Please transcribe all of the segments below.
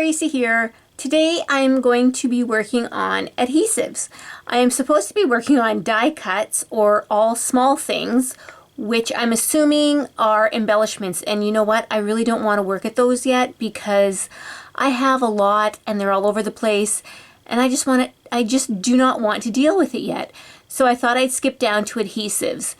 Tracy here. Today I'm going to be working on adhesives. I am supposed to be working on die cuts or all small things, which I'm assuming are embellishments. And you know what? I really don't want to work at those yet because I have a lot and they're all over the place and I just do not want to deal with it yet. So I thought I'd skip down to adhesives.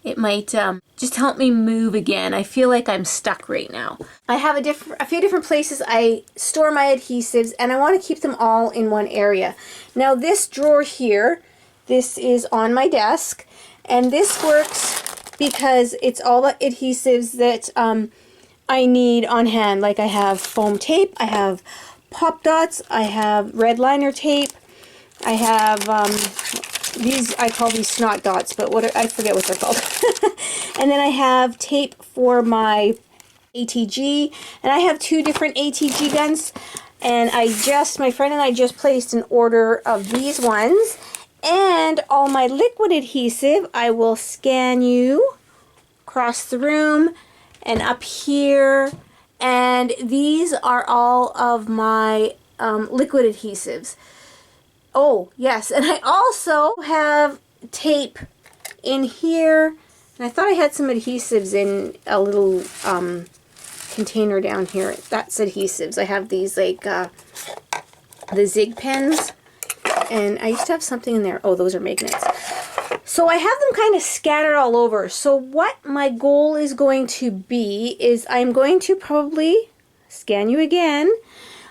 It might just help me move again. I feel like I'm stuck right now. I have a few different places I store my adhesives and I want to keep them all in one area. Now this drawer here, this is on my desk, and this works because it's all the adhesives that I need on hand. Like I have foam tape, I have pop dots, I have red liner tape, I have these, I call these snot dots, but I forget what they're called. And then I have tape for my ATG, and I have two different ATG guns, and my friend and I just placed an order of these ones. And all my liquid adhesive, I will scan you across the room and up here, and these are all of my liquid adhesives. Oh, yes, and I also have tape in here, and I thought I had some adhesives in a little container down here. That's adhesives. I have these, like, the Zig pens, and I used to have something in there. Oh, those are magnets. So I have them kind of scattered all over. So what my goal is going to be is I'm going to probably scan you again.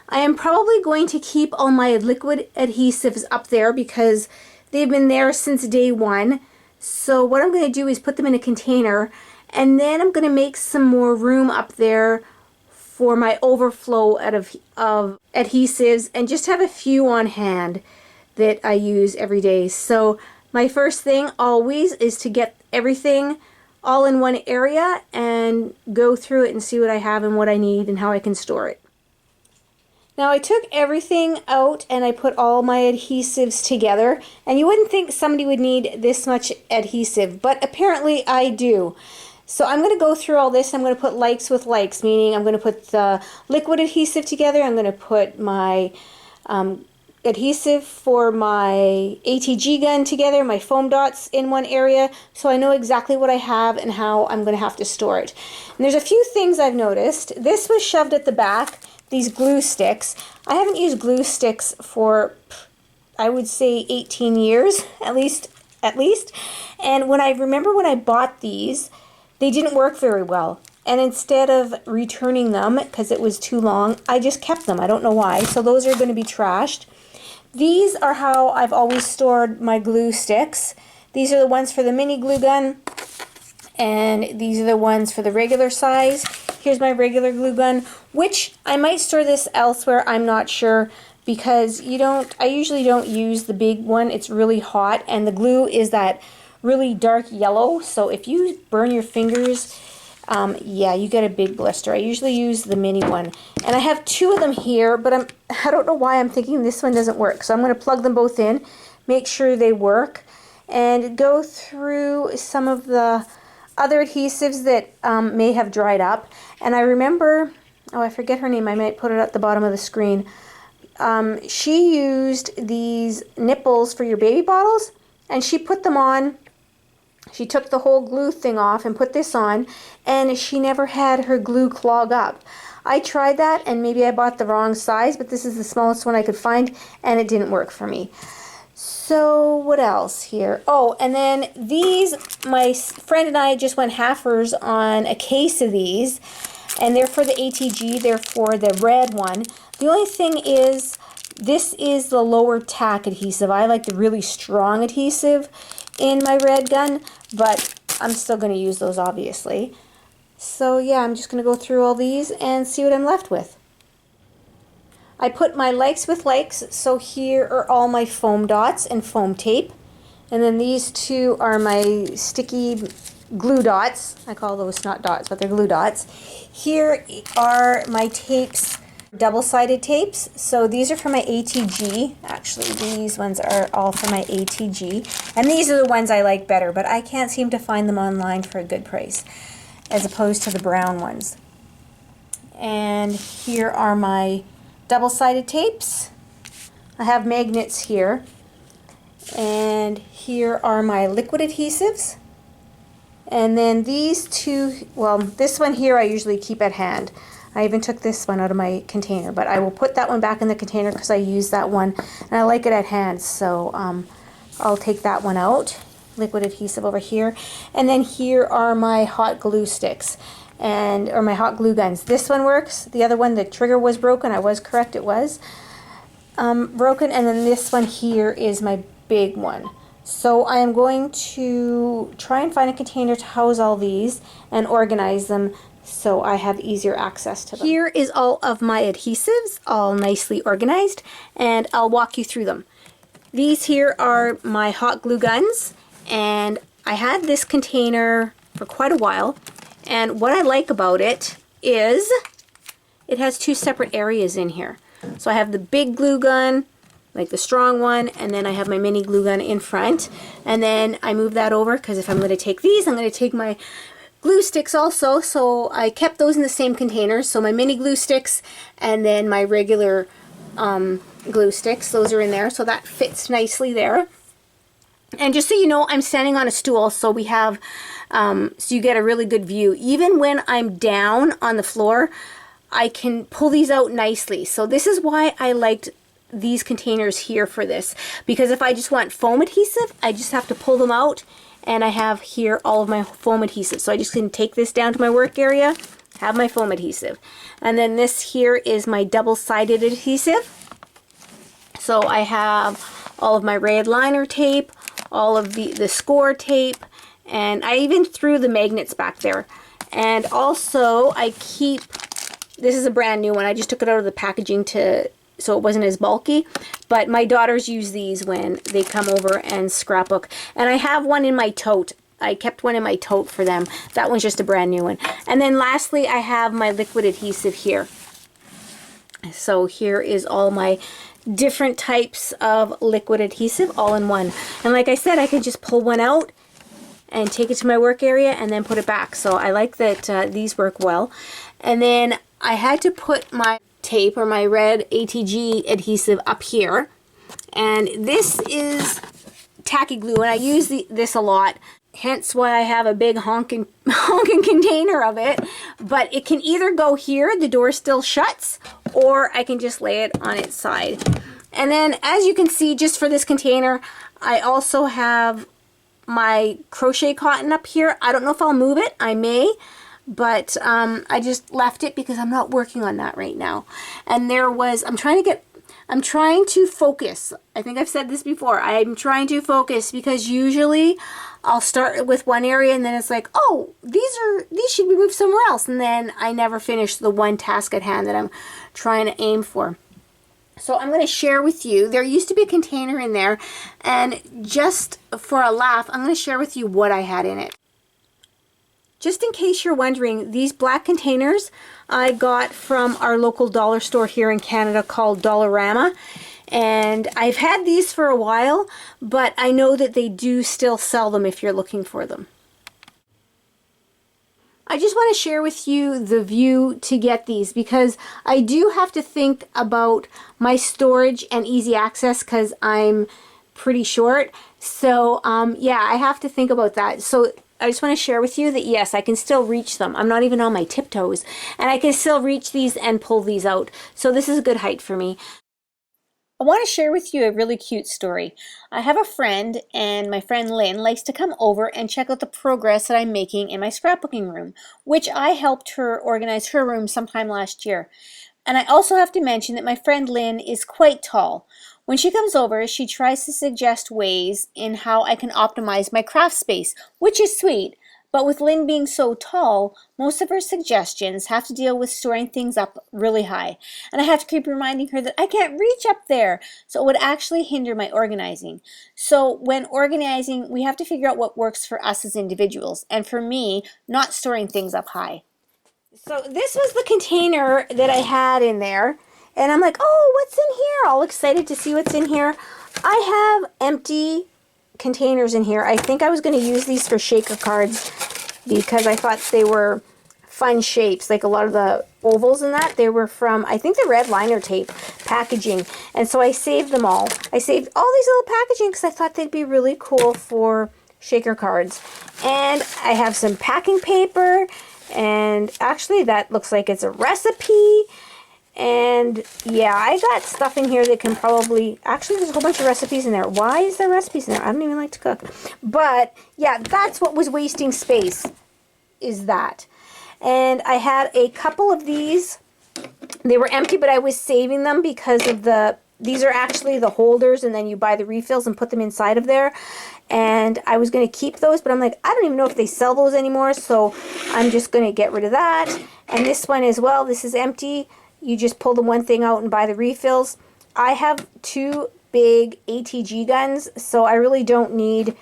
I am probably going to keep all my liquid adhesives up there because they've been there since day one. So what I'm going to do is put them in a container, and then I'm going to make some more room up there for my overflow of adhesives, and just have a few on hand that I use every day. So my first thing always is to get everything all in one area and go through it and see what I have and what I need and how I can store it. Now I took everything out and I put all my adhesives together, and you wouldn't think somebody would need this much adhesive, but apparently I do. So I'm going to go through all this. I'm going to put likes with likes, meaning I'm going to put the liquid adhesive together, I'm going to put my adhesive for my ATG gun together, my foam dots in one area, so I know exactly what I have and how I'm going to have to store it. And there's a few things I've noticed. This was shoved at the back. These glue sticks. I haven't used glue sticks for, I would say, 18 years, at least. And when I bought these, they didn't work very well. And instead of returning them, because it was too long, I just kept them. I don't know why. So those are going to be trashed. These are how I've always stored my glue sticks. These are the ones for the mini glue gun, and these are the ones for the regular size. Here's my regular glue gun, which I might store this elsewhere, I'm not sure, because I usually don't use the big one. It's really hot, and the glue is that really dark yellow, so if you burn your fingers, yeah, you get a big blister. I usually use the mini one, and I have two of them here, but I don't know why I'm thinking this one doesn't work, so I'm going to plug them both in, make sure they work, and go through some of the other adhesives that may have dried up. And I remember, oh, I forget her name, I might put it at the bottom of the screen. She used these nipples for your baby bottles, and she put them on. She took the whole glue thing off and put this on, and she never had her glue clog up. I tried that, and maybe I bought the wrong size, but this is the smallest one I could find, and it didn't work for me. So what else here? Oh, and then these, my friend and I just went halfers on a case of these, and they're for the ATG, they're for the red one. The only thing is, this is the lower tack adhesive. I like the really strong adhesive in my red gun, but I'm still going to use those, obviously. So yeah, I'm just going to go through all these and see what I'm left with. I put my likes with likes, so here are all my foam dots and foam tape. And then these two are my sticky glue dots. I call those not dots, but they're glue dots. Here are my tapes, double-sided tapes. So these are for my ATG. Actually, these ones are all for my ATG. And these are the ones I like better, but I can't seem to find them online for a good price, as opposed to the brown ones. And here are my double-sided tapes. I have magnets here. And here are my liquid adhesives. And then these two, well, this one here I usually keep at hand. I even took this one out of my container, but I will put that one back in the container because I use that one and I like it at hand. So I'll take that one out. Liquid adhesive over here. And then here are my hot glue sticks, or my hot glue guns. This one works. The other one, the trigger was broken. I was correct, it was broken. And then this one here is my big one. So I am going to try and find a container to house all these and organize them so I have easier access to them. Here is all of my adhesives, all nicely organized, and I'll walk you through them. These here are my hot glue guns, and I had this container for quite a while, and what I like about it is it has two separate areas in here. So I have the big glue gun, like the strong one, and then I have my mini glue gun in front, and then I move that over because if I'm going to take these, I'm going to take my glue sticks also, so I kept those in the same container. So my mini glue sticks and then my regular glue sticks, those are in there, so that fits nicely there. And just so you know, I'm standing on a stool, so we have so you get a really good view. Even when I'm down on the floor, I can pull these out nicely. So this is why I liked these containers here for this, because if I just want foam adhesive, I just have to pull them out, and I have here all of my foam adhesive. So I just can take this down to my work area, have my foam adhesive. And then this here is my double-sided adhesive. So I have all of my red liner tape, all of the score tape, and I even threw the magnets back there. And also I keep, this is a brand new one, I just took it out of the packaging so it wasn't as bulky, but my daughters use these when they come over and scrapbook. And I have one in my tote. I kept one in my tote for them. That one's just a brand new one. And then lastly, I have my liquid adhesive here. So here is all my different types of liquid adhesive all in one. And like I said, I can just pull one out and take it to my work area and then put it back. So I like that these work well. And then I had to put my tape or my red ATG adhesive up here, and this is tacky glue, and I use this a lot, hence why I have a big honking container of it. But it can either go here, the door still shuts, or I can just lay it on its side. And then as you can see, just for this container, I also have my crochet cotton up here. I don't know if I'll move it, I may, but I just left it because I'm not working on that right now. And there was, I'm trying to focus. I think I've said this before. I'm trying to focus because usually I'll start with one area and then it's like, oh, these should be moved somewhere else. And then I never finish the one task at hand that I'm trying to aim for. So I'm going to share with you, there used to be a container in there, and just for a laugh, I'm going to share with you what I had in it. Just in case you're wondering, these black containers I got from our local dollar store here in Canada called Dollarama. And I've had these for a while, but I know that they do still sell them if you're looking for them. I just want to share with you the view to get these because I do have to think about my storage and easy access because I'm pretty short. So yeah, I have to think about that. So I just want to share with you that yes, I can still reach them. I'm not even on my tiptoes, and I can still reach these and pull these out. So this is a good height for me. I want to share with you a really cute story. I have a friend, and my friend Lynn likes to come over and check out the progress that I'm making in my scrapbooking room, which I helped her organize her room sometime last year. And I also have to mention that my friend Lynn is quite tall. When she comes over, she tries to suggest ways in how I can optimize my craft space, which is sweet. But with Lynn being so tall, most of her suggestions have to deal with storing things up really high. And I have to keep reminding her that I can't reach up there. So it would actually hinder my organizing. So when organizing, we have to figure out what works for us as individuals. And for me, not storing things up high. So this was the container that I had in there. And I'm like, oh, what's in here? All excited to see what's in here. I have empty containers in here. I think I was going to use these for shaker cards because I thought they were fun shapes, like a lot of the ovals and that, they were from, I think, the red liner tape packaging. And so I saved them all. I saved all these little packaging because I thought they'd be really cool for shaker cards. And I have some packing paper, and actually that looks like it's a recipe. And yeah, I got stuff in here that can probably, actually there's a whole bunch of recipes in there. Why is there recipes in there? I don't even like to cook. But yeah, that's what was wasting space, is that. And I had a couple of these. They were empty, but I was saving them because of these are actually the holders, and then you buy the refills and put them inside of there. And I was going to keep those, but I'm like, I don't even know if they sell those anymore, so I'm just going to get rid of that. And this one as well, this is empty. You just pull the one thing out and buy the refills. I have 2 big ATG guns, so I really don't need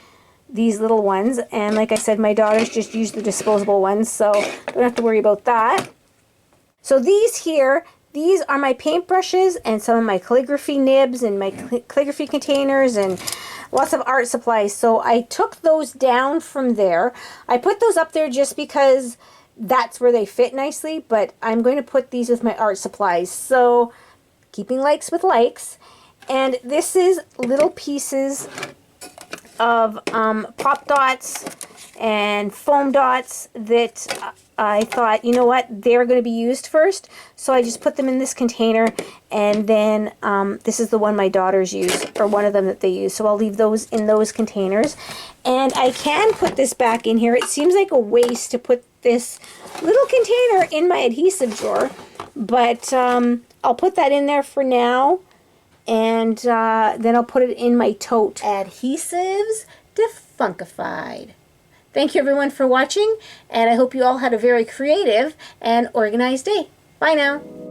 these little ones. And like I said, my daughters just use the disposable ones, so don't have to worry about that. So these here, these are my paintbrushes and some of my calligraphy nibs and my calligraphy containers and lots of art supplies. So I took those down from there. I put those up there just because that's where they fit nicely, but I'm going to put these with my art supplies. So keeping likes with likes. And this is little pieces of pop dots and foam dots that I thought, you know what, they're going to be used first. So I just put them in this container, and then this is the one my daughters use, or one of them that they use. So I'll leave those in those containers. And I can put this back in here. It seems like a waste to put this little container in my adhesive drawer, but I'll put that in there for now, and then I'll put it in my tote. Adhesives Defunkified. Thank you everyone for watching, and I hope you all had a very creative and organized day. Bye now.